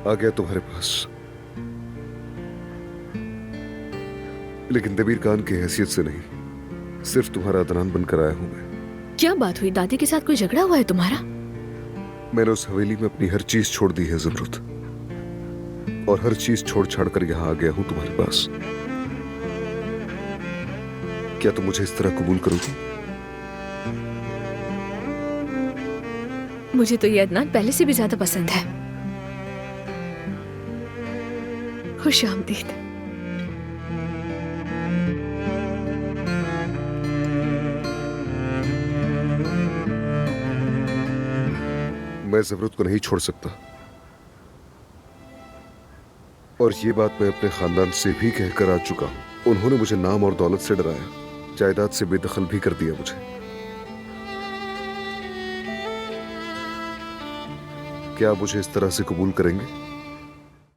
आ गया तुम्हारे पास, लेकिन दबीर खान की हैसियत से नहीं, सिर्फ तुम्हारा अदनान बनकर आया हूं मैं। क्या बात हुई? दादी के साथ कोई झगड़ा हुआ है तुम्हारा? मैंने उस हवेली में अपनी हर चीज छोड़ दी है ज़मरुद, और हर चीज छोड़ छाड़ कर यहां आ गया हूं तुम्हारे पास। क्या तुम मुझे इस तरह कबूल करोगी? मुझे तो ये अदनान पहले से भी ज्यादा पसंद है। खुश आमदीद। मैं ज़मरुद को नहीं छोड़ सकता, और ये बात मैं अपने खानदान से भी कहकर आ चुका हूं। उन्होंने मुझे नाम और दौलत से डराया, जायदाद से बेदखल भी कर दिया मुझे। क्या आप मुझे इस तरह से कबूल करेंगे?